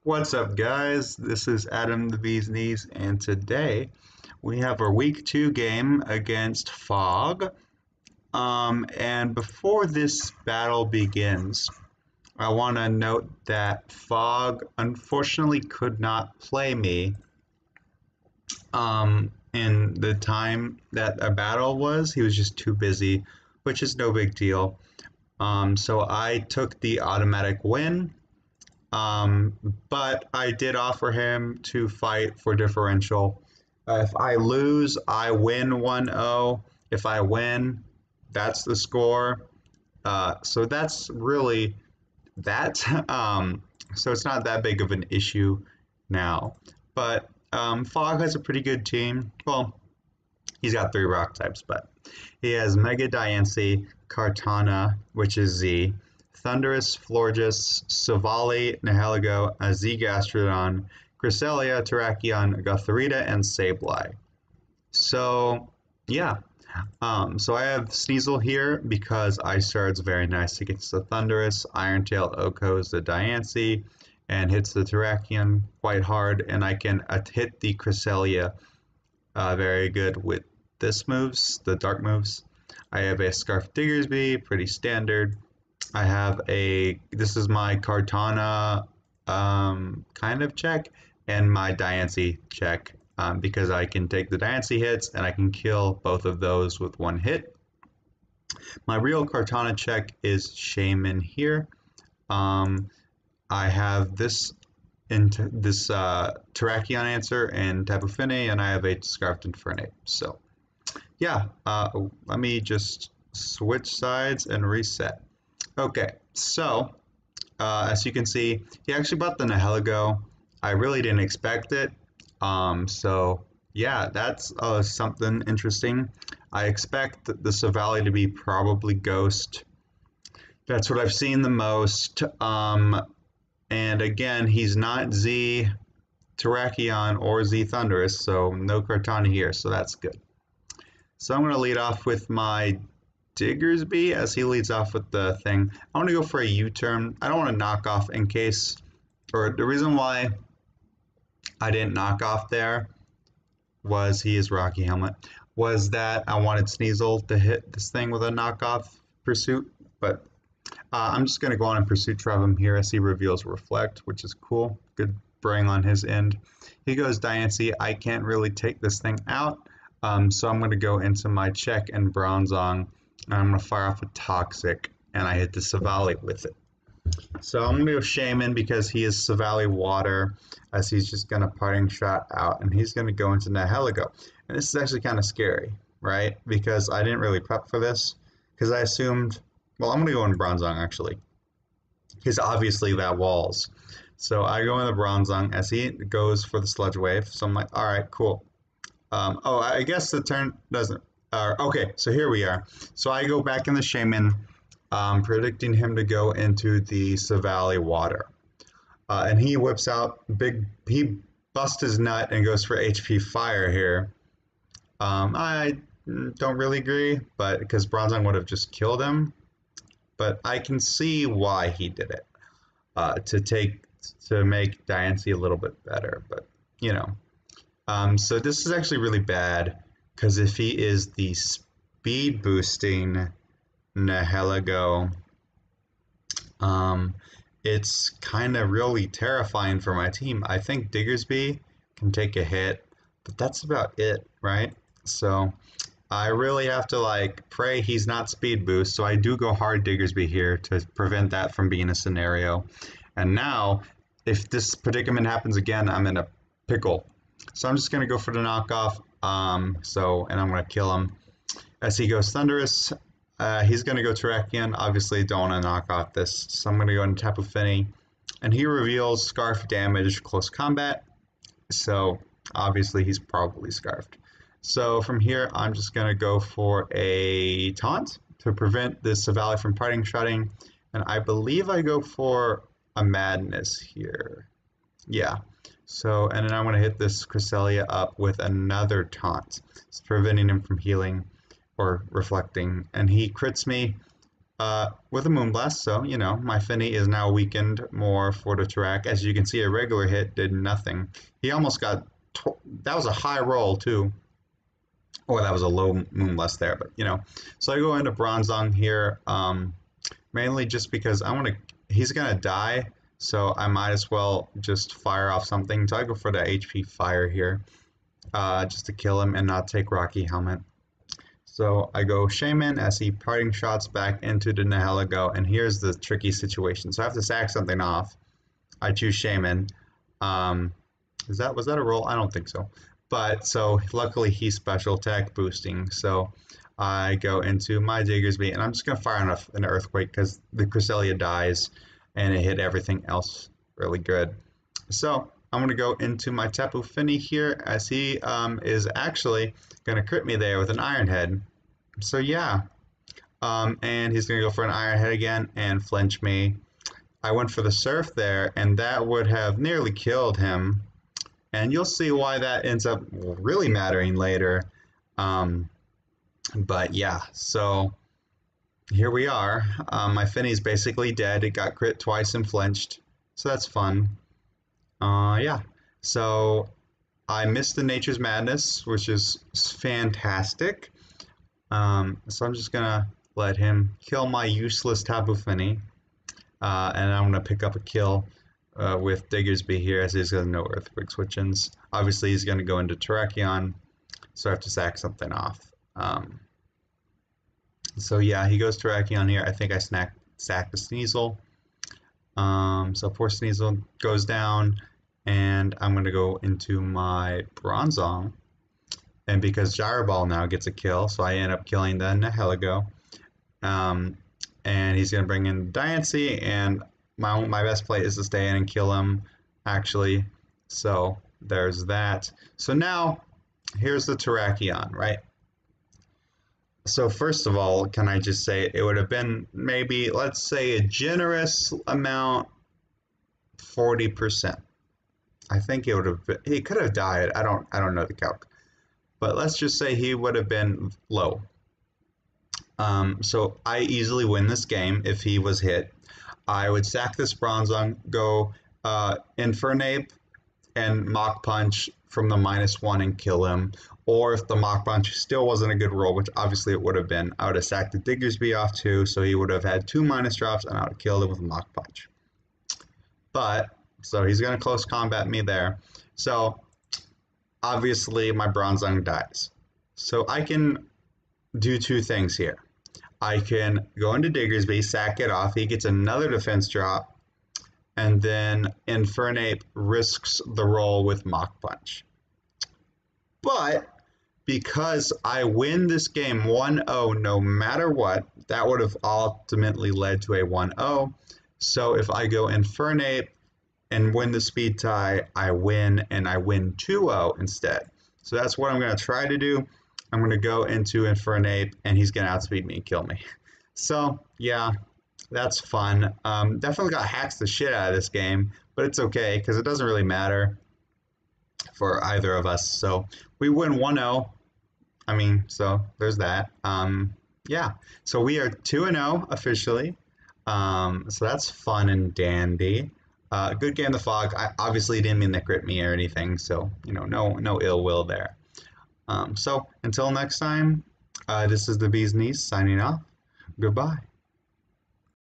What's up, guys? This is Adam the Bee's Knees, and today we have our week 2 game against Fog. And before this battle begins, I want to note that Fog unfortunately could not play me in the time that a battle was. He was just too busy, which is no big deal. So I took the automatic win. But I did offer him to fight for differential. If I lose, I win 1-0. If I win, that's the score. So that's really that. So it's not that big of an issue now. But Fog has a pretty good team. Well, he's got 3 rock types, but he has Mega Diancie, Kartana, which is Z, Thundurus, Florges, Savali, Nihilego, Azegastrodon, Cresselia, Terrakion, Gothorita, and Sableye. So, yeah. So I have Sneasel here because Ice-Shard's very nice against the Thundurus, Iron-Tail Oko's the Diancie, and hits the Terrakion quite hard, and I can hit the Cresselia very good with this moves, the dark moves. I have a Scarf Diggersby, pretty standard. I have this is my Kartana kind of check and my Diancie check because I can take the Diancie hits and I can kill both of those with one hit. My real Kartana check is Shaman here. I have this Terrakion answer and Tapu Fini, and I have a Scarfed Infernape. So yeah, let me just switch sides and reset. Okay, so as you can see, he actually bought the Nihilego. I really didn't expect it. So yeah, that's something interesting. I expect the Savali to be probably Ghost. That's what I've seen the most. And again, he's not Z Terrakion or Z Thundurus, so no Kartana here, so that's good. So I'm going to lead off with my Diggersby as he leads off with the thing. I want to go for a U-turn. I don't want to knock off in case, or the reason why I didn't knock off there was he is Rocky Helmet, was that I wanted Sneasel to hit this thing with a knockoff pursuit, but I'm just going to go on and pursuit trap him here as he reveals Reflect, which is cool. Good bring on his end. He goes Diancie. I can't really take this thing out, so I'm going to go into my check and Bronzong. And I'm going to fire off a Toxic, and I hit the Savali with it. So I'm going to go Shaman because he is Savali Water, as he's just going to Parting Shot out, and he's going to go into Nihilego. And this is actually kind of scary, right? Because I didn't really prep for this, because I assumed, well, I'm going to go in Bronzong, actually, because obviously that walls. So I go in the Bronzong as he goes for the Sludge Wave, so I'm like, all right, cool. Oh, I guess the turn doesn't... okay, so here we are. So I go back in the Shaman, predicting him to go into the Savali Water. And he whips out he busts his nut and goes for HP Fire here. I don't really agree, but because Bronzong would have just killed him. But I can see why he did it, to make Diancie a little bit better, but you know. So this is actually really bad. Because if he is the speed boosting Nihilego, it's kind of really terrifying for my team. I think Diggersby can take a hit, but that's about it, right? So I really have to like pray he's not speed boost. So I do go hard Diggersby here to prevent that from being a scenario. And now, if this predicament happens again, I'm in a pickle. So I'm just going to go for the knockoff. And I'm going to kill him. As he goes Thundurus, he's going to go Terrakion. Obviously, don't want to knock off this. So I'm going to go into Tapu Fini. And he reveals Scarf Damage Close Combat. So obviously, he's probably Scarfed. So from here, I'm just going to go for a Taunt to prevent this Savali from Parting Shotting. And I believe I go for a Madness here. Yeah. So, and then I'm going to hit this Cresselia up with another Taunt. It's preventing him from healing or reflecting. And he crits me. with a Moonblast, so, you know, my Finny is now weakened more for the Tarak. As you can see, a regular hit did nothing. He almost got... that was a high roll, too. Or that was a low Moonblast there, but, you know. So I go into Bronzong here, mainly just because I want to... he's going to die, so I might as well just fire off something. So I go for the HP Fire here, just to kill him and not take Rocky Helmet. So I go Shaman as he parting shots back into the Nihilego, and here's the tricky situation. So I have to sack something off. I choose Shaman. Was that a roll? I don't think so. But so luckily he's special attack boosting. So I go into my Diggersby, and I'm just gonna fire on an Earthquake because the Cresselia dies, and it hit everything else really good. So I'm gonna go into my Tapu Fini here as he is actually gonna crit me there with an Iron Head. So yeah, and he's gonna go for an Iron Head again and flinch me. I went for the Surf there, and that would have nearly killed him. And you'll see why that ends up really mattering later. But yeah, so here we are. My Finny's basically dead. It got crit twice and flinched, so that's fun. Yeah, so I missed the Nature's Madness, which is fantastic. So I'm just gonna let him kill my useless Tapu Fini, and I'm gonna pick up a kill with Diggersby here, as he's got no Earthquake switch-ins. Obviously, he's gonna go into Terrakion, so I have to sack something off. So yeah, he goes Terrakion here. I think I sacked the Sneasel. So poor Sneasel goes down, and I'm gonna go into my Bronzong. And because Gyro Ball now gets a kill, so I end up killing the Nihilego. And he's going to bring in Diancie, and my best play is to stay in and kill him, actually. So there's that. So now, here's the Terrakion, right? So first of all, can I just say it would have been maybe, let's say, a generous amount, 40%. I think it would have been, he could have died. I don't know the calc. But let's just say he would have been low. So I easily win this game if he was hit. I would sack this Bronzong, go Infernape and Mach Punch from the -1 and kill him. Or if the Mach Punch still wasn't a good roll, which obviously it would have been, I would have sacked the Diggersby off too, so he would have had 2 minus drops, and I would have killed him with a Mach Punch. But, so he's going to close combat me there. So, obviously my Bronzong dies. So I can do 2 things here. I can go into Diggersby, sack it off, he gets another defense drop, and then Infernape risks the roll with Mach Punch. But because I win this game 1-0 no matter what, that would have ultimately led to a 1-0. So if I go Infernape and win the speed tie, I win, and I win 2-0 instead. So that's what I'm going to try to do. I'm going to go into Infernape, and he's going to outspeed me and kill me. So, yeah, that's fun. Definitely got hacks the shit out of this game, but it's okay, because it doesn't really matter for either of us. So, we win 1-0. I mean, so there's that. Yeah, so we are 2-0 officially. So that's fun and dandy. Good game, the Fog. I obviously didn't mean to crit me or anything, so, you know, no ill will there. So until next time, this is the Bee's Niece signing off. Goodbye.